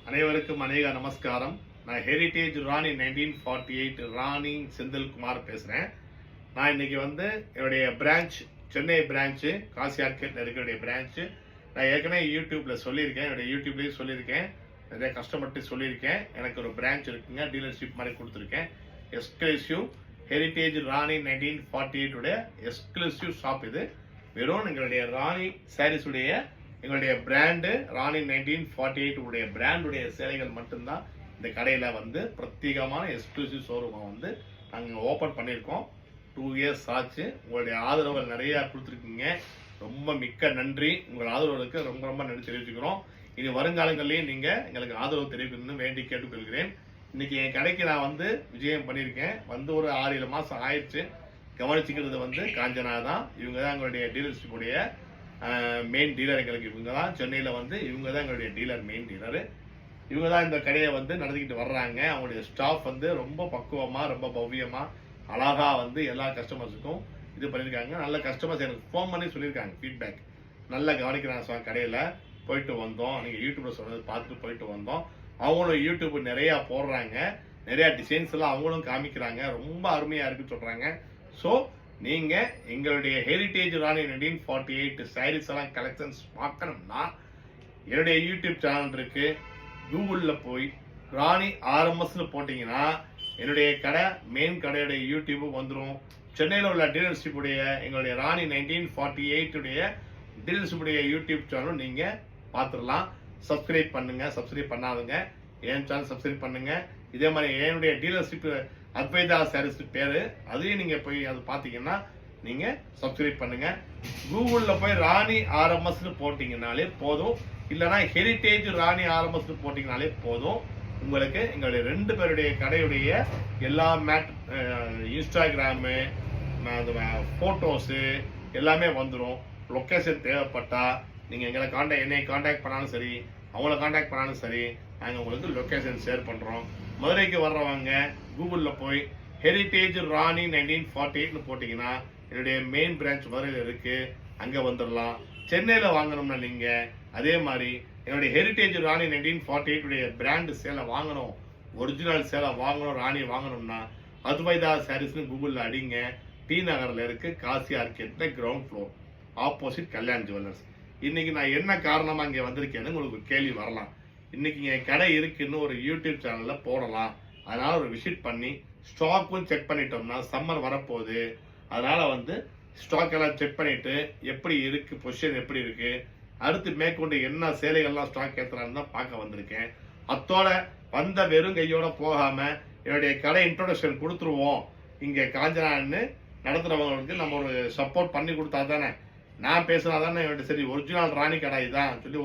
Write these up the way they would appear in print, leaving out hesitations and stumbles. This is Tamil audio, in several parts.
அனைவருக்கும் அநேக நமஸ்காரம். நான் ஹெரிட்டேஜ் ராணி 1948 ராணி செந்தில்குமார் பேசுகிறேன். நான் இன்னைக்கு என்னுடைய branch Chennai branch Kasi arcade இருக்கிற பிரான்ச்சு நான் ஏற்கனவே யூடியூப்பில் சொல்லியிருக்கேன். என்னுடைய யூடியூப்லேயும் சொல்லியிருக்கேன், நிறைய கஸ்டமர்கிட்ட சொல்லியிருக்கேன். எனக்கு ஒரு பிரான்ச் இருக்குங்க, டீலர்ஷிப் மாதிரி கொடுத்துருக்கேன். எக்ஸ்க்ளூசிவ் ஹெரிட்டேஜ் ராணி 1948 எக்ஸ்க்ளூசிவ் ஷாப். இது வெறும் எங்களுடைய ராணி சாரீஸுடைய எங்களுடைய பிராண்டு ராணி 1948 உடைய பிராண்டுடைய சேலைகள் மட்டும்தான் இந்த கடையில் பிரத்யேகமான எக்ஸ்க்ளூசிவ் ஷோரூமை நாங்கள் ஓப்பன் பண்ணியிருக்கோம். 2 இயர்ஸ் ஆச்சு. உங்களுடைய ஆதரவுகள் நிறையா கொடுத்துருக்கீங்க, ரொம்ப மிக்க நன்றி. உங்கள் ஆதரவுகளுக்கு ரொம்ப ரொம்ப நன்றி தெரிவிச்சுக்கிறோம். இனி வருங்காலங்கள்லேயும் நீங்கள் எங்களுக்கு ஆதரவு தெரிவிக்கணும்னு வேண்டி கேட்டுக்கொள்கிறேன். இன்னைக்கு என் கடைக்கு நான் விஜயம் பண்ணியிருக்கேன். ஒரு 6-7 மாதம் ஆயிடுச்சு. கவனிச்சுக்கிறது காஞ்சனா தான். இவங்க தான் எங்களுடைய டீலர்ஷிப்புடைய மெயின் டீலர். எங்களுக்கு இவங்க தான் சென்னையில் இவங்க தான் எங்களுடைய டீலர், மெயின் டீலரு. இவங்க தான் இந்த கடையை நடத்திக்கிட்டு வர்றாங்க. அவங்களுடைய ஸ்டாஃப் ரொம்ப பக்குவமாக, ரொம்ப பவ்யமாக, அழகாக எல்லா கஸ்டமர்ஸுக்கும் இது பண்ணியிருக்காங்க. நல்ல கஸ்டமர்ஸ் எனக்கு ஃபோன் பண்ணி சொல்லியிருக்காங்க, ஃபீட்பேக் நல்லா கவனிக்கிறாங்க. கடையில் போயிட்டு வந்தோம், நீங்கள் யூடியூப்பில் சொன்னது பார்த்துட்டு போயிட்டு வந்தோம். அவங்களும் யூடியூப் நிறையா போடுறாங்க, நிறையா டிசைன்ஸ் எல்லாம் அவங்களும் காமிக்கிறாங்க, ரொம்ப அருமையாக இருக்குன்னு சொல்கிறாங்க. ஸோ நீங்கள் எங்களுடைய ஹெரிட்டேஜ் ராணி 1948 சாரீஸ் எல்லாம் கலெக்ஷன்ஸ் பார்க்கணும்னா என்னுடைய யூடியூப் சேனல் இருக்கு. கூகுளில் போய் ராணி ஆர்எம்எஸ்னு போட்டிங்கன்னா என்னுடைய கடை, மெயின் கடையுடைய யூடியூப் வந்துடும். சென்னையில் உள்ள டீலர்ஷிப்புடைய எங்களுடைய ராணி 1948 டீலர்ஷிப்புடைய யூடியூப் சேனலும் நீங்கள் பார்த்துடலாம். சப்ஸ்கிரைப் பண்ணுங்க, சப்ஸ்கிரைப் பண்ணாதுங்க என் சேனல் சப்ஸ்கிரைப் பண்ணுங்க. இதே மாதிரி என்னுடைய டீலர்ஷிப் அத்வைதா சாரீஸ் பேரு, அதையும் நீங்க போய் அது பாத்தீங்கன்னா நீங்க சப்ஸ்கிரைப் பண்ணுங்க. கூகுள்ல போய் ராணி ஆர்எம்எஸ் போட்டீங்கன்னாலே போதும், இல்லைன்னா ஹெரிட்டேஜ் ராணி ஆர்எம்எஸ் போட்டீங்கனாலே போதும். உங்களுக்கு எங்களுடைய 2 பேருடைய கடையுடைய எல்லா இன்ஸ்டாகிராமு போட்டோஸு எல்லாமே வந்துடும். லொக்கேஷன் தேவைப்பட்டா நீங்க எங்களை என்னை கான்டாக்ட் பண்ணாலும் சரி, அவங்கள கான்டாக்ட் பண்ணாலும் சரி, நாங்கள் உங்களுக்கு லொக்கேஷன் ஷேர் பண்ணுறோம். மதுரைக்கு வர்றவங்க கூகுளில் போய் ஹெரிட்டேஜ் ராணி 1948 போட்டிங்கன்னா என்னுடைய மெயின் பிரான்ச் மதுரையில் இருக்குது, அங்கே வந்துடலாம். சென்னையில் வாங்கணும்னா நீங்கள் அதே மாதிரி என்னுடைய ஹெரிட்டேஜ் ராணி 1948 பிராண்டு சேலை வாங்கணும், ஒரிஜினல் சேலை வாங்கணும், ராணி வாங்கணும்னா அத்வைதா சாரீஸ்னு கூகுளில் அடிங்க. டி நகரில் இருக்குது, காசி ஆர்கேட்டில் ground floor, opposite Kalyan jewellers. இன்னைக்கு நான் என்ன காரணமாக இங்கே வந்திருக்கேன்னு உங்களுக்கு கேள்வி வரலாம். இன்னைக்கு என் கடை இருக்குன்னு ஒரு யூடியூப் சேனலில் போடலாம், அதனால ஒரு விசிட் பண்ணி ஸ்டாக்கும் செக் பண்ணிட்டோம்னா சம்மர் வரப்போகுது. அதனால ஸ்டாக் எல்லாம் செக் பண்ணிட்டு எப்படி இருக்கு, பொசிஷன் எப்படி இருக்கு, அடுத்து மேற்கொண்டு என்ன சேலைகள்லாம் ஸ்டாக் ஏற்றுறான்னு தான் பார்க்க வந்திருக்கேன். அத்தோட வெறும் கையோட போகாம என்னுடைய கடை இன்ட்ரோடக்ஷன் கொடுத்துருவோம். இங்கே காஞ்சனான்னு நடத்துறவங்களுக்கு நம்ம ஒரு சப்போர்ட் பண்ணி கொடுத்தா தானே, நான் பேசினா தானே சரி ஒரிஜினல் ராணி கடை தான் சொல்லி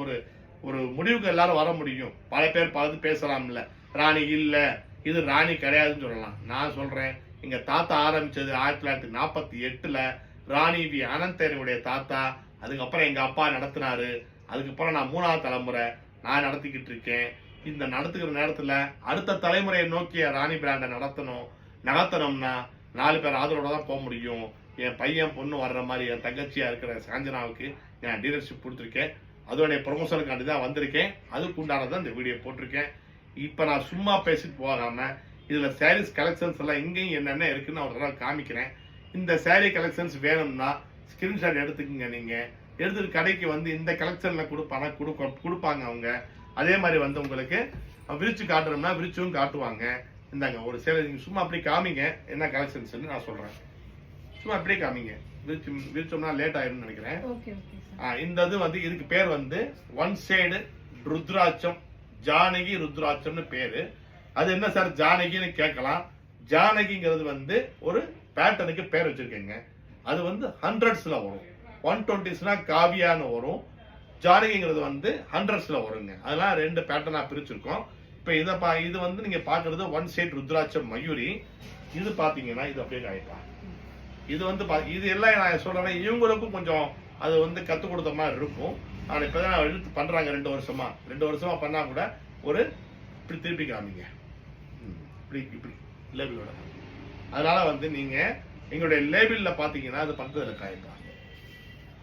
ஒரு முடிவுக்கு எல்லாரும் வர முடியும். பல பேர் பார்த்து பேசலாம்ல, ராணி இல்லை இது ராணி கிடையாதுன்னு சொல்லலாம். நான் சொல்றேன், எங்க தாத்தா ஆரம்பிச்சது 1948 ராணி வி அனந்தனுடைய தாத்தா, அதுக்கப்புறம் எங்க அப்பா நடத்தினாரு, அதுக்கப்புறம் நான் 3ஆவது தலைமுறை நான் நடத்திக்கிட்டு இருக்கேன். இந்த நடத்துக்கிற நேரத்துல அடுத்த தலைமுறையை நோக்கிய ராணி பிராண்டை நகர்த்தணும்னா 4 பேர் ஆதரவோட தான் போக முடியும். என் பையன் பொண்ணு வர்ற மாதிரி என் தங்கச்சியா இருக்கிற காஞ்சனாவுக்கு நான் டீலர்ஷிப் கொடுத்துருக்கேன். அதோடைய ப்ரொமோஷனுக்காண்டி தான் வந்திருக்கேன். அதுக்கு உண்டானதான் இந்த வீடியோ போட்டிருக்கேன். இப்போ நான் சும்மா பேசிட்டு போகாம இதுல சாரீஸ் கலெக்ஷன்ஸ் எல்லாம் எங்கேயும் என்னென்ன இருக்குன்னு ஒரு தடவை காமிக்கிறேன். இந்த சாரீ கலெக்ஷன்ஸ் வேணும்னா ஸ்கிரீன்ஷாட் எடுத்துக்கங்க. நீங்க எடுத்துட்டு கடைக்கு இந்த கலெக்ஷன்ல கொடுப்பாங்க அவங்க. அதே மாதிரி உங்களுக்கு விரிச்சு காட்டுறோம்னா விரிச்சும் காட்டுவாங்க. இந்தாங்க ஒரு சேலை, சும்மா அப்படி காமிங்க என்ன கலெக்ஷன்ஸ் நான் சொல்றேன். சும்மா அப்படியே காமிங்க, விரிச்சோம்னா லேட் ஆயிடும்னு நினைக்கிறேன். இந்த இதுக்கு பேர் ஒன் சைடு ருத்ராட்சம், ஜானகி ருத்ராட்சம்னு பேரு. அது என்ன சார் ஜானகின்னு கேட்கலாம். ஜானகிங்கிறது ஒரு பேட்டர்னுக்கு பேர் வச்சிருக்கேங்க. அது 100ஸ்ல வரும், 120ஸ்னா காவியான்னு வரும். ஜானகிங்கிறது 100ஸ்ல வருங்க. அதெல்லாம் 2 பேட்டர்னா பிரிச்சிருக்கோம். இப்ப இது நீங்க பாக்குறது ஒன் சைடு ருத்ராட்சம் மயூரி. இது பாத்தீங்கன்னா இது அப்படியே காய்க்கலாம். இது இது எல்லாம் நான் சொல்றேன், இவங்களுக்கும் கொஞ்சம் அது கத்து கொடுத்த மாதிரி இருக்கும். நான் இப்பதான் எடுத்து பண்றாங்க 2 வருஷமா பண்ணா கூட ஒரு இப்படி திருப்பி காமிங்க, இப்படி லேபிளோட. அதனால நீங்க எங்களுடைய லேபிள்ல பாத்தீங்கன்னா அது பக்கத்துல காய்க்கலாம்.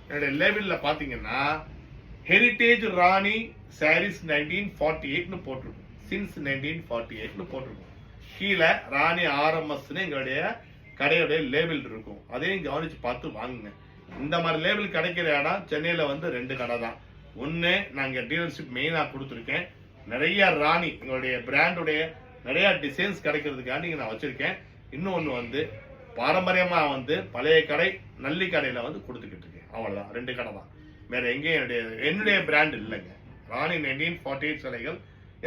என்னுடைய லேபிள்ல பாத்தீங்கன்னா ஹெரிட்டேஜ் ராணி சாரீஸ் 1948 போட்டிருக்கும். சின்ஸ் 1948 போட்டிருக்கும். கீழே ராணி ஆர்எம்எஸ்ன்னு எங்களுடைய கடையுடைய லேபிள் இருக்கும். அதையும் கவனிச்சு பார்த்து வாங்குங்க. இந்த மாதிரி லேபிள் கிடைக்கிற இடம் சென்னையில வந்து 2 கடை தான். ஒன்று நாங்கள் டீலர்ஷிப் மெயினாக கொடுத்துருக்கேன். நிறைய ராணி எங்களுடைய பிராண்டுடைய நிறைய டிசைன்ஸ் கிடைக்கிறதுக்காண்டி நான் வச்சிருக்கேன். இன்னொன்று வந்து பாரம்பரியமாக வந்து பழைய கடை நல்லி கடையில் வந்து கொடுத்துக்கிட்டு இருக்கேன். அவ்வளோதான், 2 கடை தான். வேற எங்கேயும் என்னுடைய பிராண்ட் இல்லைங்க. ராணி 1948 சிலைகள்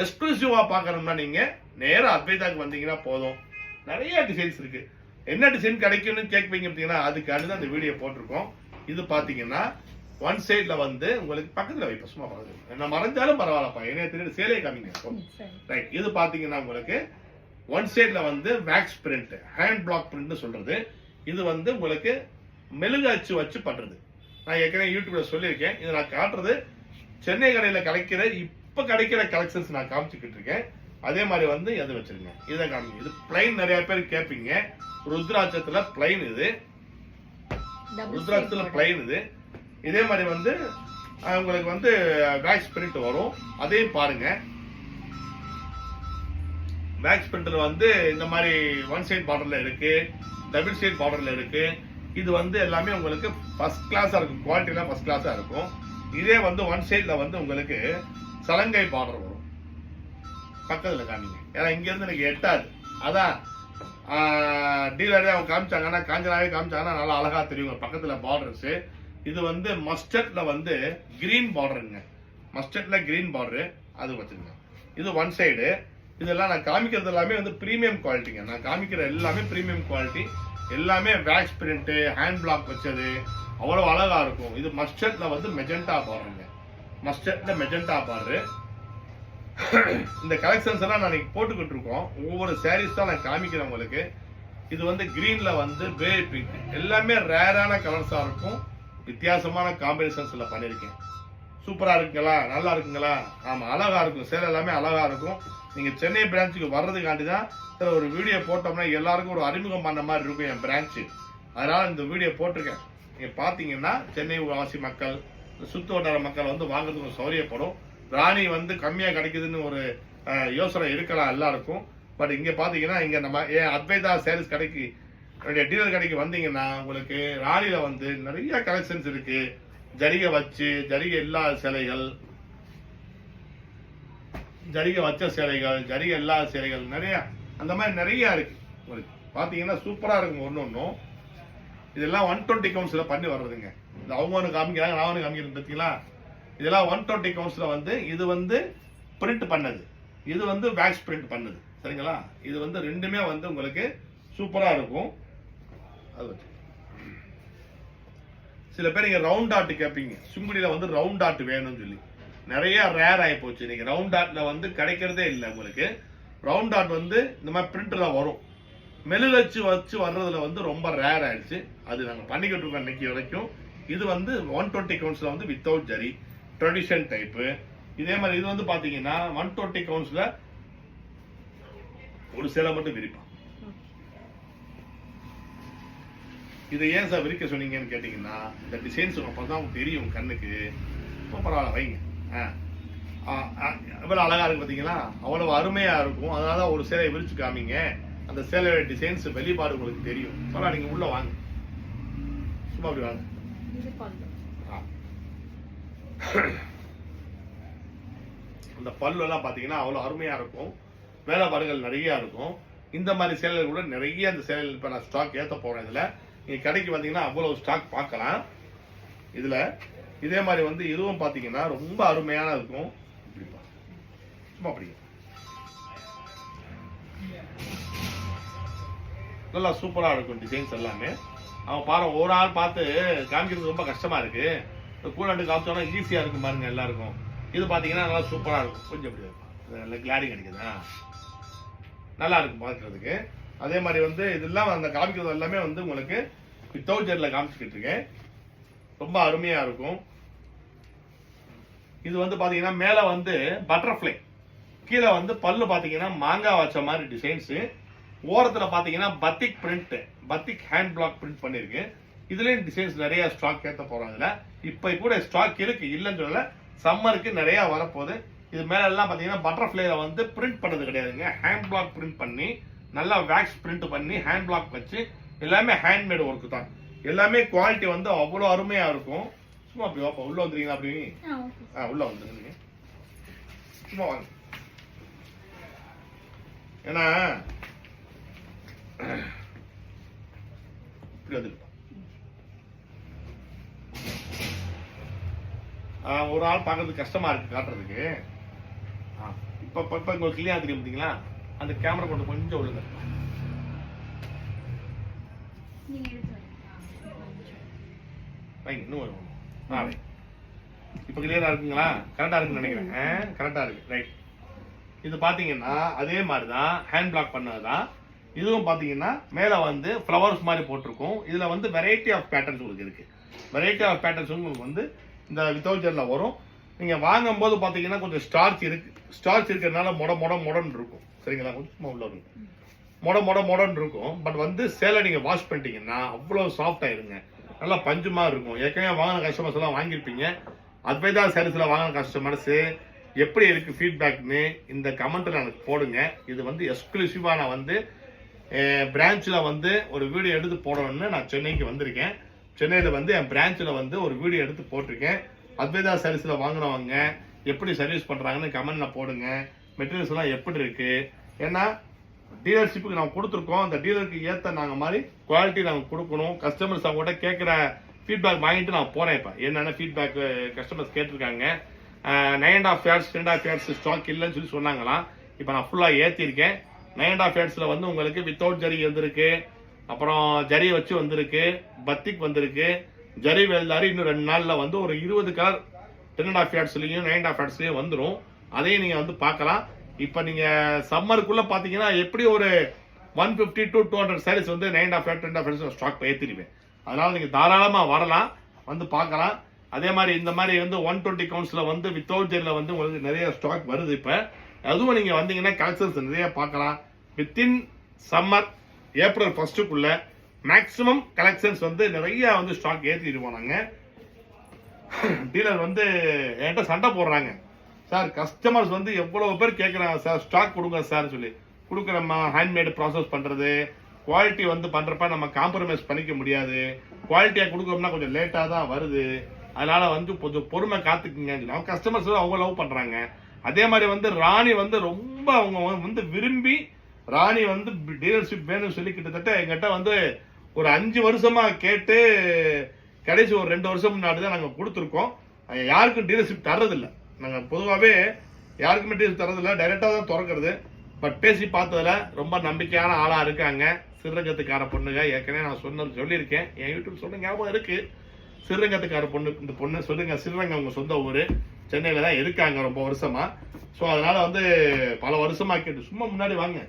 எக்ஸ்க்ளூசிவா பார்க்கணும்னா நீங்க நேரா அத்வைதாக்கு வந்தீங்கன்னா போதும். நிறைய டிசைன்ஸ் இருக்கு. என்ன டிசைன் கிடைக்கும்னு கேட்பீங்க பார்த்தீங்கன்னா அதுக்காண்டி தான் அந்த வீடியோ போட்டிருக்கோம். இது பாத்தீங்கன்னா ஒன் சைட்ல வந்து உங்களுக்கு பக்கத்துல வைப்ப சும்மா பாருங்க, என்ன மறைஞ்சாலும் பரவாயில்லப்பா, என்ன தெரியும் சேலையை காமிங்க. ரைட், இது பாத்தீங்கன்னா உங்களுக்கு ஒன் சைட்ல வந்து wax print, hand block print சொல்றது. இது வந்து உங்களுக்கு மெழுகு அச்சு வச்சு பண்றது. நான் ஏற்கனவே யூடியூப்ல சொல்லியிருக்கேன். இது நான் காட்டுறது சென்னை கடையில கிடைக்கிற இப்ப கிடைக்கிற கலெக்ஷன்ஸ் நான் காமிச்சுக்கிட்டு இருக்கேன். அதே மாதிரி வந்து எது வச்சிருக்கேன் இதை காமிங்க. இது பிளைன் நிறைய பேர் கேட்பீங்க. ருத்ராட்சத்துல பிளைன், இது ருத்ராட்சத்துல பிளைன். இது இதே மாதிரி வந்து உங்களுக்கு வந்து வேக்ஸ் பிரிண்ட் வரும். அதையும் பாருங்க. வேக்ஸ் பிரிண்ட்ல வந்து இந்த மாதிரி ஒன் சைட் பார்டர்ல இருக்கு, டபுள் சைட் பார்டர்ல இருக்கு. இது வந்து எல்லாமே உங்களுக்கு ஃபர்ஸ்ட் கிளாஸா இருக்கும். குவாலிட்டிலாம் ஃபர்ஸ்ட் கிளாஸா இருக்கும். இதே வந்து ஒன் சைட்ல வந்து உங்களுக்கு சலங்கை பார்டர் வரும். பக்கத்துல காமிங்க, ஏன்னா இங்க இருந்து எனக்கு எட்டாது. அதான் டீலரே அவங்க காமிச்சாங்கன்னா, காஞ்சனாவே காமிச்சாங்கன்னா நல்லா அழகா தெரியும் பக்கத்துல பார்டர்ஸ். இது வந்து மஸ்டர்ட்ல வந்து கிரீன் பார்டருங்க. மஸ்டர்ட்ல கிரீன் பார்டர் அது வச்சுருங்க. இது ஒன் சைடு. இதெல்லாம் நான் காமிக்கிறது எல்லாமே வந்து பிரீமியம் குவாலிட்டிங்க. நான் காமிக்கிற எல்லாமே பிரீமியம் குவாலிட்டி. எல்லாமே வேக்ஸ் பிரிண்ட், ஹேண்ட் பிளாக் வச்சது, அவ்வளவு அழகா இருக்கும். இது மஸ்டர்ட்ல வந்து மெஜெண்டா பார்டருங்க. மஸ்டர்ட்ல மெஜெண்டா பார்டர். இந்த கலெக்ஷன்ஸ் எல்லாம் நான் போட்டுக்கிட்டு இருக்கோம். ஒவ்வொரு சாரீஸ் தான் நான் காமிக்கிறேன் உங்களுக்கு. இது வந்து கிரீன்ல வந்து பேபி பிங்க், எல்லாமே ரேரான கலர்ஸா இருக்கும். வித்தியாசமான காம்பினேஷன்ஸ்ல பண்ணிருக்கேன். சூப்பரா இருக்குங்களா? நல்லா இருக்குங்களா? ஆமா, அழகா இருக்கும். சேலை எல்லாமே அழகா இருக்கும். நீங்க சென்னை பிரான்ச்சுக்கு வர்றதுக்காண்டி தான் ஒரு வீடியோ போட்டோம்னா எல்லாருக்கும் ஒரு அறிமுகம் பண்ண மாதிரி இருக்கும் என் பிரான்ச்சு. அதனால இந்த வீடியோ போட்டிருக்கேன். நீங்க பாத்தீங்கன்னா சென்னை வாசி மக்கள், சுத்து வட்டார மக்கள் வந்து வாங்குறதுக்கு சௌரியப்படும். ராணி வந்து கம்மியா கிடைக்குதுன்னு ஒரு யோசனை இருக்கலாம் எல்லாருக்கும். பட் இங்க பாத்தீங்கன்னா இங்க நம்ம அத்வைதா சேரீஸ் கடைக்கு, டீலர் கடைக்கு வந்தீங்கன்னா உங்களுக்கு ராணியில வந்து நிறைய கலெக்ஷன்ஸ் இருக்கு. ஜரிகை வச்சு, ஜரிகை இல்லாத சேலைகள், ஜரிகை வச்ச சேலைகள், ஜரிகை இல்லாத சேலைகள் நிறைய அந்த மாதிரி நிறைய இருக்கு. உங்களுக்கு பாத்தீங்கன்னா சூப்பரா இருக்கும். ஒன்னும் இதெல்லாம் 120 கவுண்ட்ஸ்ல பண்ணி வர்றதுங்க. இது அவங்க ஒன்று காமிக்கிறாங்க, நான் ஒன்று காமிக்கிறேன் பார்த்தீங்களா? இதெல்லாம் 120 கவுண்ட்ஸ்ல வந்து இது வந்து பிரிண்ட் பண்ணது, இது வந்து வேக்ஸ் பிரிண்ட் பண்ணது. சரிங்களா? இது வந்து ரெண்டுமே வந்து உங்களுக்கு சூப்பரா இருக்கும். அது வச்சு சில பேர் இங்க ரவுண்ட் ஆட் கேட்பீங்க. சுங்குடியில வந்து ரவுண்ட் ஆட் வேணும்னு சொல்லி நிறைய ரேர் ஆகி போச்சு. நீங்க ரவுண்ட் ஆட்ல வந்து கிடைக்கிறதே இல்லை உங்களுக்கு. ரவுண்ட் ஆட் வந்து இந்த மாதிரி பிரிண்ட்ல வரும். மெழுகச்சு வச்சு வர்றதுல வந்து ரொம்ப ரேர் ஆயிடுச்சு. அது நாங்கள் பண்ணிக்கிட்டு இருக்கோம் இன்னைக்கு வரைக்கும். இது வந்து 120 கவுண்ட்ஸ்ல வந்து வித்தவுட் ஜரி ட்ரெடிஷன் டைப்பு. இதே மாதிரி இது வந்து பாத்தீங்கன்னா 120 கவுண்ட்ஸ்ல ஒரு சேலை மட்டும் விரிப்பான். இதை ஏன் சார் விரிக்க சொன்னீங்கன்னு கேட்டீங்கன்னா, இந்த டிசைன்ஸ் அப்பதான் தெரியும் கண்ணுக்கு. பரவாயில்ல வைங்க. எவ்வளவு அழகா இருக்கு பாத்தீங்களா? அவ்வளவு அருமையா இருக்கும். அதனால ஒரு சேலையை விரிச்சு காமிங்க. அந்த சேலையோட டிசைன்ஸ் வெளிப்பாடு உங்களுக்கு தெரியும். பரவாயில்ல, நீங்க உள்ள வாங்க, சும்மா அப்படி வாங்க. அந்த பல்லு எல்லாம் பாத்தீங்கன்னா அவ்வளவு அருமையா இருக்கும். வேலைப்பாடுகள் நிறைய இருக்கும். இந்த மாதிரி சேலைகள் கூட நிறைய அந்த சேலைகள் இப்ப நான் ஸ்டாக் ஏத்த போறேன். இதுல நீங்க கடைக்கு வந்தீங்கன்னா அவ்வளவு ஸ்டாக் பார்க்கலாம். இதுல இதே மாதிரி வந்து இதுவும் பாத்தீங்கன்னா ரொம்ப அருமையான இருக்கும். சும்மா அப்படி நல்லா சூப்பரா இருக்கும் டிசைன்ஸ் எல்லாமே. அவன் பாரு, ஒரு ஆள் பார்த்து காமிக்கிறது ரொம்ப கஷ்டமா இருக்கு. கூட ரெண்டு காமிச்சோம்னா ஈஸியா இருக்கும் பாருங்க எல்லாருக்கும். இது பாத்தீங்கன்னா நல்லா சூப்பரா இருக்கும். கொஞ்சம் அப்படி இருக்கும், கிளாரிங் கிடைக்குதா, நல்லா இருக்கும் பார்க்கறதுக்கு. அதே மாதிரி வந்து இதெல்லாம் அந்த காமிக்கிறது எல்லாமே வந்து உங்களுக்கு வித்தவுட் ஜெர்ல காமிச்சுக்கிட்டு இருக்கேன். ரொம்ப அருமையா இருக்கும். இது வந்து பாத்தீங்கன்னா மேல வந்து பட்டர்ஃபிளை, கீழே வந்து பல்லு பாத்தீங்கன்னா மாங்காய் வச்ச மாதிரி டிசைன்ஸ். ஓரத்துல பாத்தீங்கன்னா batik print, batik hand block print பண்ணிருக்கு. இதுலயும் டிசைன்ஸ் நிறைய ஸ்டாக் ஏத்த போறோம். இதுல இப்ப கூட ஸ்டாக் இருக்கு, இல்லைன்னு சொல்லல. சம்மருக்கு நிறைய வரப்போகுது. இது மேல எல்லாம் பாத்தீங்கன்னா பட்டர்ஃப்ளைல வந்து பிரிண்ட் பண்ணது கிடையாதுங்க, ஹேண்ட் பிளாக் பிரிண்ட் பண்ணி நல்லா வேக்ஸ் பிரிண்ட் பண்ணி ஹேண்ட் பிளாக் வச்சு எல்லாமே ஹேண்ட்மேட் ஒர்க் தான். எல்லாமே குவாலிட்டி வந்து அவ்வளோ அருமையா இருக்கும். சும்மா அப்படி வாப்பா, உள்ள வந்துருக்கீங்களா? அப்படி உள்ள வந்துருங்க, சும்மா வாங்க. ஏன்னா இப்படி வந்துருப்பா. ஒரு ஆள் பார்க்கறதுக்கு கஷ்டமா இருக்கு காட்டுறதுக்கு. இப்ப இப்ப உங்களுக்கு கிளியா தெரியும் பார்த்தீங்களா? அந்த கேமரா கொண்டு கொஞ்சம் ஒழுங்க இன்னும் இப்ப கிளியரா இருக்குங்களா? கரெக்டா இருக்குன்னு நினைக்கிறேன். கரெக்டா இருக்கு, ரைட். இது பாத்தீங்கன்னா அதே மாதிரிதான் ஹேண்ட் பிளாக் பண்ணதுதான். இதுவும் பாத்தீங்கன்னா மேல வந்து ஃப்ளவர்ஸ் மாதிரி போட்டிருக்கும். இதுல வந்து வெரைட்டி ஆஃப் பேட்டர்ன்ஸ் உங்களுக்கு இருக்கு. வெரைட்டி ஆஃப் பேட்டர்ன்ஸ் உங்களுக்கு வந்து இந்த வித்தவுட் ஜெல்ல வரும். நீங்க வாங்கும் போது பாத்தீங்கன்னா கொஞ்சம் ஸ்டார்ச் இருக்கு. ஸ்டார்ச் இருக்கிறதுனால மொடன்னு இருக்கும். சரிங்களா? கொஞ்சம் உள்ள இருக்கு, மொடன்னு இருக்கும். பட் வந்து சேலை நீங்க வாஷ் பண்ணிட்டீங்கன்னா அவ்வளவு சாஃப்ட் ஆயிருங்க, நல்லா பஞ்சு மாதிரி இருக்கும். ஏற்கனவே வாங்கின கஸ்டமர்ஸ் எல்லாம் வாங்கியிருப்பீங்க. அத்வைதா சாரீஸ்ல வாங்கின கஸ்டமர்ஸ் எப்படி இருக்கு ஃபீட்பேக்னு இந்த கமெண்ட்ல எனக்கு போடுங்க. இது வந்து எக்ஸ்க்ளூசிவா நான் வந்து பிரான்ச்சில் வந்து ஒரு வீடியோ எடுத்து போடணும்னு நான் சென்னைக்கு வந்திருக்கேன். சென்னையில் வந்து என் பிரான்ச்சில் வந்து ஒரு வீடியோ எடுத்து போட்டிருக்கேன். அத்வைதா சாரீஸில் வாங்கினவங்க எப்படி சர்வீஸ் பண்ணுறாங்கன்னு கமெண்ட்ல போடுங்க. மெட்டீரியல்ஸ் எல்லாம் எப்படி இருக்கு, ஏன்னா டீலர்ஷிப்புக்கு நாங்கள் கொடுத்துருக்கோம். அந்த டீலருக்கு ஏற்ற நாங்கள் மாதிரி குவாலிட்டி நாங்கள் கொடுக்கணும். கஸ்டமர்ஸ் அவங்ககிட்ட கேட்குற ஃபீட்பேக் வாங்கிட்டு நான் போகிறேன். இப்போ என்னென்ன ஃபீட்பேக் கஸ்டமர்ஸ் கேட்டிருக்காங்க. 9.5 yards 2.5 yards ஸ்டாக் இல்லைன்னு சொல்லி சொன்னாங்களாம். இப்போ நான் ஃபுல்லாக ஏற்றிருக்கேன். 9.5 yardsல வந்து உங்களுக்கு வித்தவுட் ஜரி வந்திருக்கு, அப்புறம் ஜரி வச்சு வந்திருக்கு, பத்திக் வந்திருக்கு, ஜரி வேல்தாரி இன்னும் 2 நாளில் வந்து ஒரு 20 கலர் 10.5 yardsலையும் 9.5 yardsலையும் வந்துடும். அதையும் நீங்கள் வந்து பார்க்கலாம். இப்போ நீங்கள் சம்மருக்குள்ளே பார்த்தீங்கன்னா எப்படி ஒரு 150 to 200 sarees வந்து 9.5 yards 10.5 yards ஸ்டாக் ஏற்றிடுவேன். அதனால நீங்கள் தாராளமாக வரலாம், வந்து பார்க்கலாம். அதே மாதிரி இந்த மாதிரி வந்து 120 countsல வந்து வித்தவுட் ஜெல்ல வந்து உங்களுக்கு நிறைய ஸ்டாக் வருது. இப்போ அதுவும் நீங்க வந்தீங்கன்னா கலெக்ஷன்ஸ் நிறைய பார்க்கலாம். Within summer April 1st maximum collections வந்து நிறைய வந்து ஸ்டாக் ஏற்றிடுவோம். நாங்க டீலர் வந்து என்கிட்ட சண்டை போடுறாங்க, சார் கஸ்டமர்ஸ் வந்து எவ்வளவு பேர் கேட்குறாங்க சார் ஸ்டாக் கொடுங்க சார் சொல்லி. கொடுக்குறோம்மா, ஹேண்ட்மேடு ப்ராசஸ் பண்றது, குவாலிட்டி வந்து பண்றப்ப நம்ம காம்ப்ரமைஸ் பண்ணிக்க முடியாது. குவாலிட்டியா கொடுக்கணும்னா கொஞ்சம் லேட்டா தான் வருது. அதனால வந்து கொஞ்சம் பொறுமை காத்துக்குங்க. அவங்க கஸ்டமர்ஸ் அவங்க லவ் பண்றாங்க. அதே மாதிரி வந்து ராணி வந்து ரொம்ப அவங்க வந்து விரும்பி ராணி வந்து டீலர்ஷிப் வேணும்னு சொல்லி கிட்டத்தட்ட எங்கிட்ட வந்து ஒரு 5 வருஷமா கேட்டு கடைசி ஒரு 2 வருஷம் முன்னாடி தான் நாங்கள் கொடுத்துருக்கோம். யாருக்கும் டீலர்ஷிப் தர்றதில்லை. நாங்கள் பொதுவாகவே யாருக்குமே டீலர்ஷிப் தர்றதில்லை, டைரெக்டாக தான் திறக்கிறது. பட் பேசி பார்த்ததுல ரொம்ப நம்பிக்கையான ஆளா இருக்காங்க. சிறுரங்கத்துக்கார பொண்ணுங்க, ஏற்கனவே நான் சொல்லியிருக்கேன், என் யூடியூப் சொன்ன ஞாபகம் இருக்கு. சிறுரங்கத்துக்கார பொண்ணு, இந்த பொண்ணு சொல்லுங்க, சிறுரங்கம் அவங்க சொந்த ஊரு, சென்னையில தான் இருக்காங்க ரொம்ப வருஷமா. ஸோ அதனால வந்து பல வருஷமா கேட்டு, சும்மா முன்னாடி வாங்க,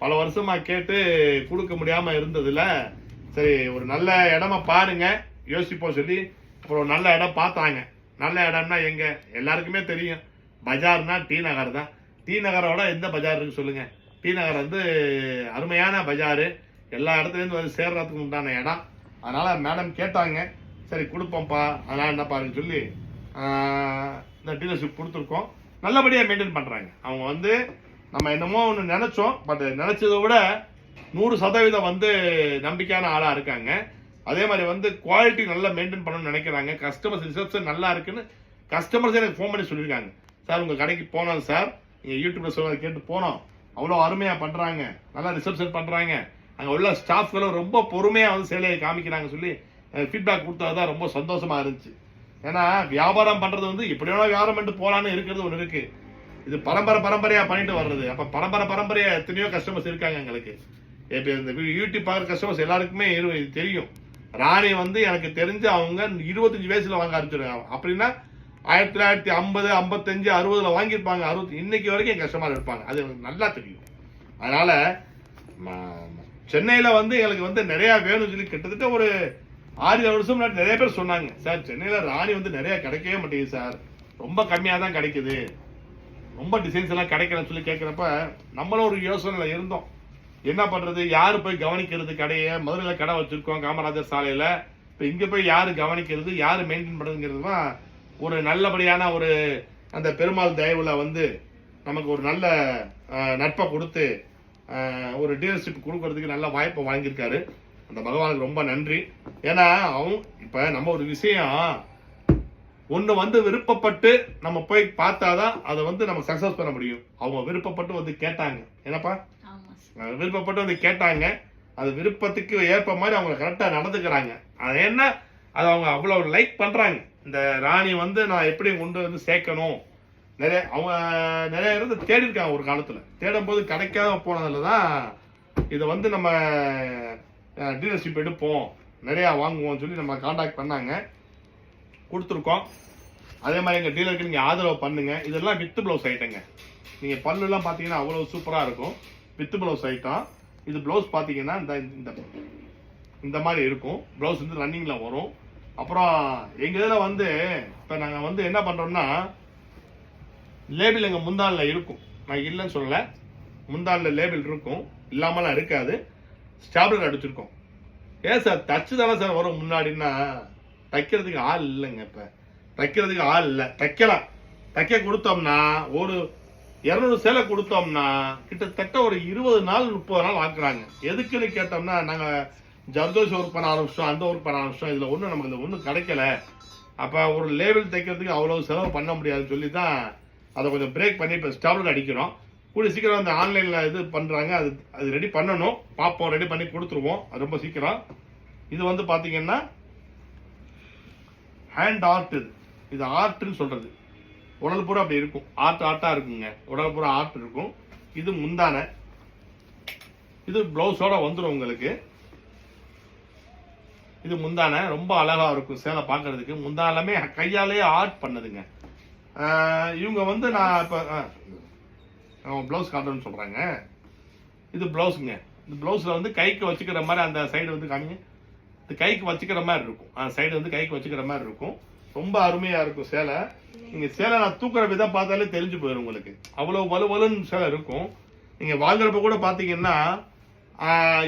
பல வருஷமா கேட்டு கொடுக்க முடியாம இருந்ததுல சரி ஒரு நல்ல இடமா பாருங்க யோசிப்போம் சொல்லி அப்புறம் நல்ல இடம் பார்த்தாங்க. நல்ல இடம்னா எங்க எல்லாருக்குமே தெரியும், பஜார்னா டி நகர் தான். டி நகரோட எந்த பஜார் இருக்கு சொல்லுங்க? டி நகர் வந்து அருமையான பஜாரு, எல்லா இடத்துலேருந்து வந்து சேர்றதுக்கு உண்டான இடம். அதனால மேடம் கேட்டாங்க, சரி கொடுப்போம்ப்பா, அதனால என்ன பாருன்னு சொல்லி இந்த டீலர்ஷிப் கொடுத்துருக்கோம். நல்லபடியாக மெயின்டைன் பண்ணுறாங்க. அவங்க வந்து நம்ம என்னமோ ஒன்று நினைச்சோம், பட் நினைச்சதை விட 100% வந்து நம்பிக்கையான ஆளாக இருக்காங்க. அதே மாதிரி வந்து குவாலிட்டி நல்லா மெயின்டைன் பண்ணணும்னு நினைக்கிறாங்க. கஸ்டமர்ஸ் ரிசப்ஷன் நல்லா இருக்குன்னு கஸ்டமர்ஸ் எனக்கு ஃபோன் பண்ணி சொல்லியிருக்காங்க, சார் உங்கள் கடைக்கு போனோம் சார், நீங்கள் யூடியூப்ல சொல்ல கேட்டு போனோம், அவ்வளோ அருமையாக பண்ணுறாங்க, நல்லா ரிசப்ஷன் பண்ணுறாங்க, அங்கே உள்ள ஸ்டாஃப்களும் ரொம்ப பொறுமையாக வந்து சேலையை காமிக்கிறாங்க சொல்லி ஃபீட்பேக் கொடுத்தது ரொம்ப சந்தோஷமா இருந்துச்சு. ஏன்னா வியாபாரம் பண்றது வந்து எப்படி வேணா வியாபாரம் பண்ணிட்டு போலான்னு இருக்கிறது ஒன்று இருக்கு. இது பரம்பரையா பண்ணிட்டு வர்றது. அப்ப பரம்பரையா எத்தனையோ கஸ்டமர்ஸ் இருக்காங்க எங்களுக்கு. இப்ப இந்த யூடியூப் பார்க்குற கஸ்டமர்ஸ் எல்லாருக்குமே தெரியும். ராணி வந்து எனக்கு தெரிஞ்சு அவங்க 25 வயசுல வாங்க ஆரம்பிச்சிருக்காங்க. அப்படின்னா 1950, 55, 60 வாங்கியிருப்பாங்க. 60 இன்னைக்கு வரைக்கும் என் கஸ்டமர் இருப்பாங்க. அது எனக்கு நல்லா தெரியும். அதனால சென்னையில வந்து எங்களுக்கு வந்து நிறைய வேணும் சொல்லி கிட்டத்தட்ட ஒரு 6 வருஷம் முன்னாடி நிறைய பேர் சொன்னாங்க, சார் சென்னையில ராணி வந்து நிறைய கிடைக்கவே மாட்டேங்குது சார், ரொம்ப கம்மியா தான் கிடைக்குது, ரொம்ப டிசைன்ஸ் எல்லாம் கிடைக்கலன்னு சொல்லி கேட்கிறப்ப நம்மளும் ஒரு யோசனையில இருந்தோம், என்ன பண்றது, யாரு போய் கவனிக்கிறது கடையை. மதுரையில கடை வச்சிருக்கோம் காமராஜர் சாலையில, இப்ப இங்க போய் யாரு கவனிக்கிறது, யாரு மெயின்டைன் பண்றதுங்கிறது தான் ஒரு நல்லபடியான ஒரு அந்த பெருமாள் தயவுல வந்து நமக்கு ஒரு நல்ல நட்பை கொடுத்து ஒரு டீலர்ஷிப் கொடுக்கறதுக்கு நல்ல வாய்ப்பை வாங்கியிருக்காரு. அந்த பகவானுக்கு ரொம்ப நன்றி. ஏன்னா இப்ப நம்ம ஒரு விஷயம் ஒண்ணு வந்து விருப்பப்பட்டு நம்ம போய் பார்த்தாதான் அதை வந்து நம்ம சக்சஸ் பண்ண முடியும். அவங்க விருப்பப்பட்டு வந்து கேட்டாங்க, என்னப்பா விருப்பப்பட்டு வந்து கேட்டாங்க, அது விருப்பத்துக்கு ஏற்ப மாதிரி அவங்க கரெக்டா நடந்துக்கிறாங்க. அது என்ன, அது அவங்க அவ்வளவு லைக் பண்றாங்க. இந்த ராணி வந்து நான் எப்படி கொண்டு வந்து சேர்க்கணும், அவங்க நிறைய இருந்து தேடி இருக்காங்க. ஒரு காலத்துல தேடும் போது கிடைக்காம போனதுலதான் இதை வந்து நம்ம டீலர்ஷிப் எடுப்போம், நிறைய வாங்குவோம் சொல்லி நம்ம கான்டாக்ட் பண்ணாங்க, கொடுத்துருக்கோம். அதே மாதிரி எங்க டீலருக்கு நீங்க ஆதரவு பண்ணுங்க. இதெல்லாம் வித் பிளவுஸ் ஐட்டங்க. நீங்க பல்லு எல்லாம் பாத்தீங்கன்னா அவ்வளவு சூப்பரா இருக்கும். With blouse item. இது பிளவுஸ் பாத்தீங்கன்னா இந்த மாதிரி இருக்கும். பிளவுஸ் வந்து ரன்னிங்ல வரும். அப்புறம் எங்க இதுல வந்து இப்ப நாங்க வந்து என்ன பண்றோம்னா, லேபிள் எங்க முந்தான்ல இருக்கும். நான் இல்லைன்னு சொல்லல, முந்தான்ல லேபிள் இருக்கும், இல்லாமலாம் இருக்காது. ஸ்டாப்லர் அடிச்சிருக்கோம். ஏன் சார் தச்சு தானே சார் வரும் முன்னாடின்னா, தைக்கிறதுக்கு ஆள் இல்லைங்க. இப்ப தைக்கிறதுக்கு ஆள் இல்லை. தைக்கலாம், தைக்க கொடுத்தோம்னா ஒரு 200 சேலை கொடுத்தோம்னா கிட்டத்தட்ட ஒரு 20 நாள் 30 நாள் ஆக்குறாங்க. எதுக்குன்னு கேட்டோம்னா, நாங்க ஜர்தோஷ் ஒர்க் பண்ண ஆரம்பிச்சோம், அந்த ஒர்க் பண்ண ஆரம்பிச்சோம், இதுல ஒன்றும் நமக்கு இந்த ஒன்றும் கிடைக்கல. அப்ப ஒரு லேபிள் தைக்கிறதுக்கு அவ்வளவு செலவு பண்ண முடியாதுன்னு சொல்லி தான் அதை கொஞ்சம் பிரேக் பண்ணி இப்போ ஸ்டாப்லர் அடிக்கிறோம். கூடிய சீக்கிரம் அந்த ஆன்லைன்ல இது பண்றாங்க, அது ரெடி பண்ணணும், பார்ப்போம், ரெடி பண்ணி கொடுத்துருவோம். அது ரொம்ப சீக்கிரம். இது வந்து பாத்தீங்கன்னா ஹேண்ட் ஆர்ட். இது ஆர்ட்னு சொல்றது. உடல் பூரா அப்படி இருக்கும், ஆர்ட்டா இருக்குங்க. உடல் பூரா ஆர்ட் இருக்கும். இது முந்தான, இது பிளவுஸோட வந்துடும் உங்களுக்கு. இது முந்தான ரொம்ப அழகா இருக்கும் சேலை பார்க்கறதுக்கு. முந்தானமே கையாலேயே ஆர்ட் பண்ணதுங்க. இவங்க வந்து நான் இப்ப பிளவுஸ் காட்டுறேன்னு சொல்றாங்க. இது பிளவுஸுங்க. இந்த பிளவுஸ்ல வந்து கைக்கு வச்சுக்கிற மாதிரி அந்த சைடு வந்து காமிங்க. இது கைக்கு வச்சுக்கிற மாதிரி இருக்கும். சைடு வந்து கைக்கு வச்சுக்கிற மாதிரி இருக்கும். ரொம்ப அருமையா இருக்கும் சேலை. நீங்க சேலை நான் தூக்குற விதம் பார்த்தாலே தெரிஞ்சு போயிடும் உங்களுக்கு. அவ்வளவு வலுவலுன்னு சேலை இருக்கும். நீங்க வாங்குறப்ப கூட பாத்தீங்கன்னா,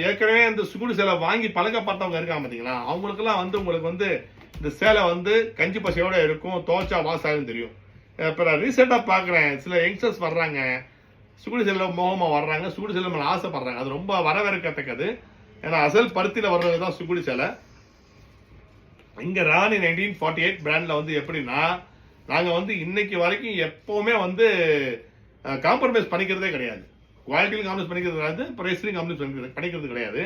ஏற்கனவே இந்த சுகுடி சேலை வாங்கி பழக்கப்பட்டவங்க இருக்காங்க பாத்தீங்களா, அவங்களுக்கு எல்லாம் வந்து உங்களுக்கு வந்து இந்த சேலை வந்து கஞ்சி பசையோட இருக்கும், துவைச்சா வாசாலும் தெரியும். இப்ப நான் ரீசெண்டா பாக்குறேன், சில யங்ஸ்டர்ஸ் வர்றாங்க, சுகுடி சேலை மோகமா வர்றாங்க, சுகுடி சேலை மேல ஆசைப்படுறாங்க. அது ரொம்ப வரவேற்கத்தக்கது. ஏன்னா அசல் பருத்தியில வர்றதுதான் சுகுடி சேலை. இங்க ராணி 1948 பிராண்ட்ல வந்து எப்படின்னா, நாங்க வந்து இன்னைக்கு வரைக்கும் எப்பவுமே வந்து காம்ப்ரமைஸ் பண்ணிக்கிறதே கிடையாது. குவாலிட்டியிலும் காம்ப்ரமைஸ் பண்ணிக்கிறது கிடையாது, பிரைஸ்லையும் காம்ப்ரமைஸ் பண்ணிக்கிறது கிடையாது.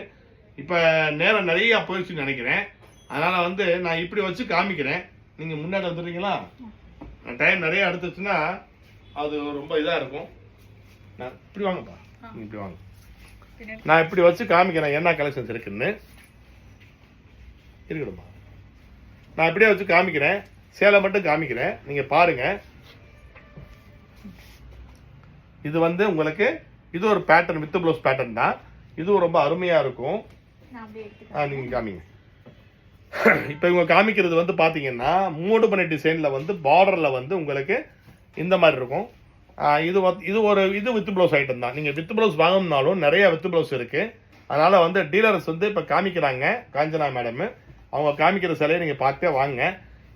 இப்ப நேரம் நிறைய போயிடுச்சுன்னு நினைக்கிறேன். அதனால வந்து நான் இப்படி வச்சு காமிக்கிறேன். நீங்க முன்னாடி வந்துடுறீங்களா? டைம் நிறைய எடுத்துச்சுன்னா அது ரொம்ப இதா இருக்கும். நான் இப்படி வாங்கப்பா, இப்படி வாங்க. நான் இப்படி வச்சு காமிக்கிறேன் என்ன கலெக்ஷன்ஸ் இருக்குன்னு. இருக்கணுமா? நான் இப்படியே வச்சு காமிக்கிறேன், சேலை மட்டும் காமிக்கிறேன், நீங்க பாருங்க. இது வந்து உங்களுக்கு இது ஒரு பேட்டர்ன், வித் பிளவுஸ் பேட்டர்ன் தான். இதுவும் ரொம்ப அருமையா இருக்கும். நீங்க காமிங்க. இப்ப இவங்க காமிக்கிறது வந்து பாத்தீங்கன்னா, மூடு பண்ணி டிசைன்ல வந்து பார்டர்ல வந்து உங்களுக்கு இந்த மாதிரி இருக்கும். இது வித் பிளவுஸ் ஐட்டம் தான். நீங்க வித் பிளவுஸ் வாங்கணும்னாலும் நிறைய வித் பிளவுஸ் இருக்கு. அதனால வந்து டீலர்ஸ் வந்து இப்ப காமிக்கிறாங்க, காஞ்சனா மேடம். அவங்க காமிக்கிற சிலையை நீங்க பார்த்தே வாங்க.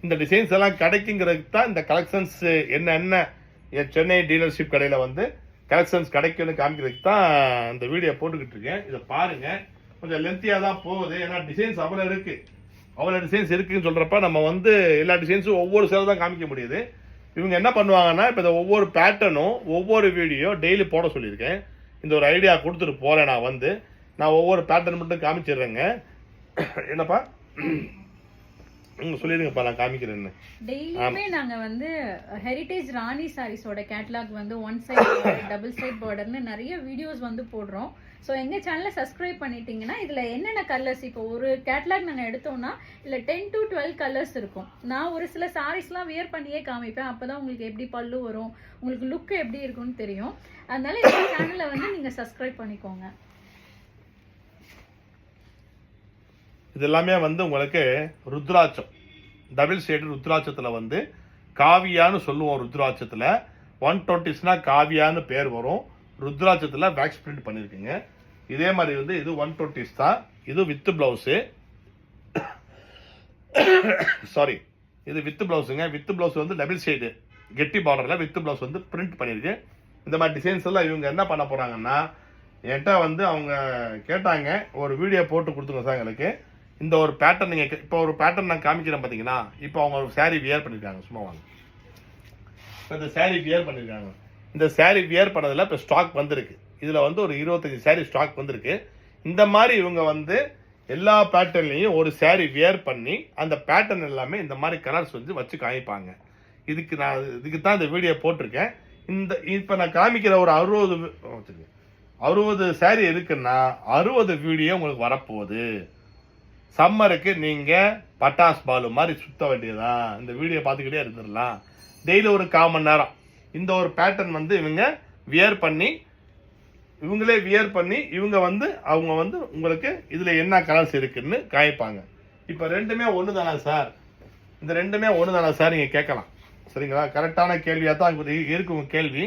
இந்த டிசைன்ஸ் எல்லாம் கிடைக்குங்கிறதுக்கு தான் இந்த கலெக்ஷன்ஸ் என்ன சென்னை டீலர்ஷிப் கடையில வந்து கலெக்ஷன்ஸ் கிடைக்கும்னு காமிக்கிறதுக்கு தான் இந்த வீடியோ போட்டுக்கிட்டு இருக்கேன். இதை பாருங்க. கொஞ்சம் லென்த்தியா தான் போகுது, ஏன்னா டிசைன்ஸ் அவ்வளவு டிசைன்ஸ் இருக்குன்னு சொல்றப்ப நம்ம வந்து எல்லா டிசைன்ஸும் ஒவ்வொரு சேலை தான் காமிக்க முடியுது. இவங்க என்ன பண்ணுவாங்கன்னா, இப்ப இந்த ஒவ்வொரு பேட்டர்னும் ஒவ்வொரு வீடியோ டெய்லி போட சொல்லியிருக்கேன். இந்த ஒரு ஐடியா கொடுத்துட்டு போறேன். நான் ஒவ்வொரு பேட்டர்ன் மட்டும் காமிச்சிடுறேங்க. என்னப்பா சொல்லிடுங்கப்பா, நான் காமிக்கிறேன்னு. டெய்லியுமே நாங்க வந்து ஹெரிடேஜ் ராணி சாரீஸோட கேட்டலாக் வந்து 1 சைடு டபுள் சைட் பார்டர்னு நிறைய வீடியோஸ் வந்து போடுறோம். ஸோ எங்க சேனலை சப்ஸ்கிரைப் பண்ணிட்டீங்கன்னா இதுல என்னென்ன கலர்ஸ், இப்போ ஒரு கேட்டலாக் நாங்க எடுத்தோம்னா இல்ல 10 to 12 கலர்ஸ் இருக்கும். நான் ஒரு சில சாரீஸ்லாம் வியர் பண்ணியே காமிப்பேன். அப்பதான் உங்களுக்கு எப்படி பல்லு வரும், உங்களுக்கு லுக் எப்படி இருக்கும்னு தெரியும். அதனால இந்த சேனலை வந்து நீங்க சப்ஸ்கிரைப் பண்ணிக்கோங்க. இது எல்லாமே வந்து உங்களுக்கு ருத்ராட்சம், டபுள் ஷேடு ருத்ராட்சத்துல வந்து காவியான்னு சொல்லுவோம். ருத்ராட்சத்துல 120ஸ்னா காவியான்னு பேர் வரும். ருத்ராட்சத்துல வேக்ஸ் பிரிண்ட் பண்ணிருக்குங்க. இதே மாதிரி வந்து இது 120s தான். இது வித் பிளவுஸ். சாரி, இது வித் ப்ளவுஸுங்க. வித் ப்ளவுஸ் வந்து டபுள் சைடு கெட்டி பார்டரில் வித் ப்ளவுஸ் வந்து பிரிண்ட் பண்ணியிருக்கு. இந்த மாதிரி டிசைன்ஸ் எல்லாம் இவங்க என்ன பண்ண போகிறாங்கன்னா, என்கிட்ட வந்து அவங்க கேட்டாங்க ஒரு வீடியோ போட்டு கொடுத்துருங்க சார் எங்களுக்கு. இந்த ஒரு பேட்டர்ன் நீங்கள் இப்போ ஒரு பேட்டர்ன் நான் காமிக்கிறேன் பார்த்தீங்கன்னா, இப்போ அவங்க ஒரு saree வியர் பண்ணியிருக்காங்க. சும்மா வாங்க, இப்போ இந்த saree வியர் பண்ணியிருக்காங்க. இந்த saree வியர் பண்ணதில் இப்போ ஸ்டாக் வந்திருக்கு. இதில் வந்து ஒரு 25 saree ஸ்டாக் வந்திருக்கு. இந்த மாதிரி இவங்க வந்து எல்லா பேட்டர்ன்லையும் ஒரு saree வியர் பண்ணி அந்த பேட்டர்ன் எல்லாமே இந்த மாதிரி கலர்ஸ் வந்து வச்சு காமிப்பாங்க. இதுக்கு தான் இந்த வீடியோ போட்டிருக்கேன். இப்போ நான் காமிக்கிற ஒரு 60 saree இருக்குன்னா 60 வீடியோ உங்களுக்கு வரப்போகுது. சம்மருக்கு நீங்கள் பட்டாஸ் பாலு மாதிரி சுத்த வேண்டியதான். இந்த வீடியோ பார்த்துக்கிட்டே இருந்துடலாம். டெய்லி ஒரு 1/4 மணி நேரம் இந்த ஒரு பேட்டர்ன் வந்து இவங்க இவங்களே வியர் பண்ணி இவங்க வந்து அவங்க வந்து உங்களுக்கு இதில் என்ன கலர்ஸ் இருக்குன்னு காமிப்பாங்க. இப்போ ரெண்டுமே ஒன்று தானே சார், இந்த ரெண்டுமே ஒன்று தானே சார் நீங்கள் கேட்கலாம். சரிங்களா? கரெக்டான கேள்வியாக தான் இருக்கு உங்கள் கேள்வி.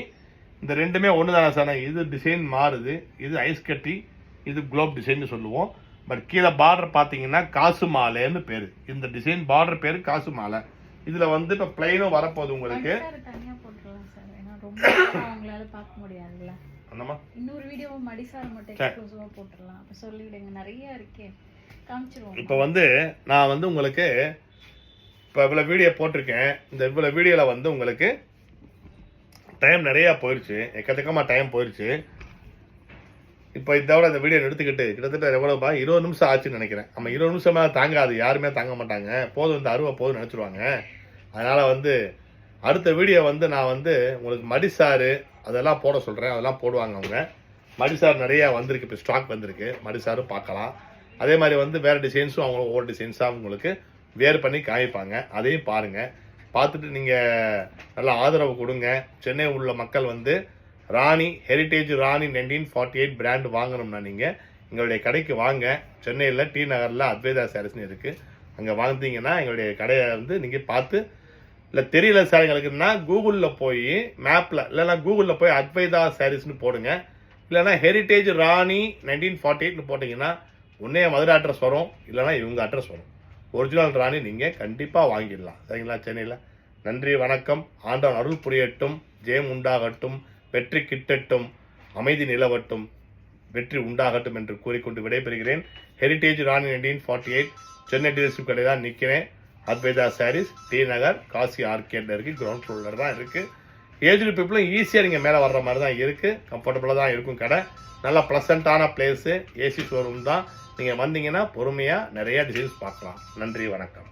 இந்த ரெண்டுமே ஒன்று தானே சார். இது டிசைன் மாறுது, இது ஐஸ் கட்டி, இது குளோப் டிசைன் சொல்லுவோம். பட் கீழே பார்டர் பார்த்தீங்கன்னா காசு மாலைன்னு பேர். இந்த டிசைன் பார்டர் பேர் காசு மாலை. இதில் வந்து இப்போ பிளைனும் வரப்போகுது உங்களுக்கு. அவங்களால பார்க்க முடியாதுல்ல. இன்னொரு வீடியோ மடிசார் மட்டும் எக்ஸ்க்ளூசிவா போட்டுறலாம். அப்ப சொல்லிடுங்க, நிறைய இருக்கே, காமிச்சிருவோம். இப்போ வந்து நான் வந்து உங்களுக்கு இப்போ இவ்வளோ வீடியோ போட்டிருக்கேன். இந்த இவ்வளோ வீடியோவில் வந்து உங்களுக்கு டைம் நிறையா போயிடுச்சு, எக்கச்சக்கமாக டைம் போயிடுச்சு. இப்போ இதோட இந்த வீடியோ எடுத்துக்கிட்டு கிட்டத்தட்ட எவ்வளோப்பா 20 நிமிஷம் ஆச்சுன்னு நினைக்கிறேன். நம்ம 20 நிமிஷம் மேலே தாங்காது, யாருமே தாங்க மாட்டாங்க. போதும் இந்த அருவா போதும் நினச்சிருவாங்க. அதனால் வந்து அடுத்த வீடியோ வந்து நான் வந்து உங்களுக்கு மடிசாரு அதெல்லாம் போட சொல்கிறேன். அதெல்லாம் போடுவாங்க அவங்க. மடிசார் நிறையா வந்திருக்கு, இப்போ ஸ்டாக் வந்திருக்கு. மடிசாரும் பார்க்கலாம். அதே மாதிரி வந்து வேறு டிசைன்ஸும் அவங்க ஒவ்வொரு டிசைன்ஸாக உங்களுக்கு வேர் பண்ணி காமிப்பாங்க. அதையும் பாருங்கள். பார்த்துட்டு நீங்கள் நல்லா ஆதரவு கொடுங்க. சென்னை உள்ள மக்கள் வந்து ராணி ஹெரிட்டேஜ் ராணி 1948 பிராண்ட் வாங்கணும்னா நீங்கள் எங்களுடைய கடைக்கு வாங்க. சென்னையில் டி நகரில் அத்வைதா சாரீஸ்னு இருக்குது. அங்கே வாங்கினீங்கன்னா எங்களுடைய கடையை வந்து நீங்கள் பார்த்து, இல்லை தெரியல சார் எங்களுக்குன்னா கூகுளில் போய் மேப்பில் இல்லைன்னா கூகுளில் போய் அத்வைதா சாரீஸ்னு போடுங்க. இல்லைன்னா ஹெரிட்டேஜ் ராணி 1948ன்னு போட்டிங்கன்னா ஒன்றே மதுரை அட்ரஸ் வரும், இல்லைனா இவங்க அட்ரஸ் வரும். ஒரிஜினல் ராணி நீங்கள் கண்டிப்பாக வாங்கிடலாம். சரிங்களா? சென்னையில். நன்றி, வணக்கம். ஆண்டவன் அருள் புரியட்டும், ஜெயம் உண்டாகட்டும், வெற்றி கிட்டட்டும், அமைதி நிலவட்டும், வெற்றி உண்டாகட்டும் என்று கூறிக்கொண்டு விடைபெறுகிறேன். ஹெரிட்டேஜ் ராணி 1948 சென்னை டீலர்ஷிப் கடை தான் நிற்கிறேன். அத்வைதா சாரீஸ் டி நகர் காசி ஆர்கேட்ல இருக்குது. கிரவுண்ட் ஃப்ளோரில் தான் இருக்குது. ஏஜ்டு பீப்புளும் ஈஸியாக நீங்கள் மேலே வர்ற மாதிரி தான் இருக்குது. கம்ஃபர்டபுளாக தான் இருக்கும் கடை. நல்லா ப்ளசண்ட்டான பிளேஸு, ஏசி ஷோரூம் தான். நீங்கள் வந்தீங்கன்னா பொறுமையாக நிறைய டிசைன்ஸ் பார்க்கலாம். நன்றி, வணக்கம்.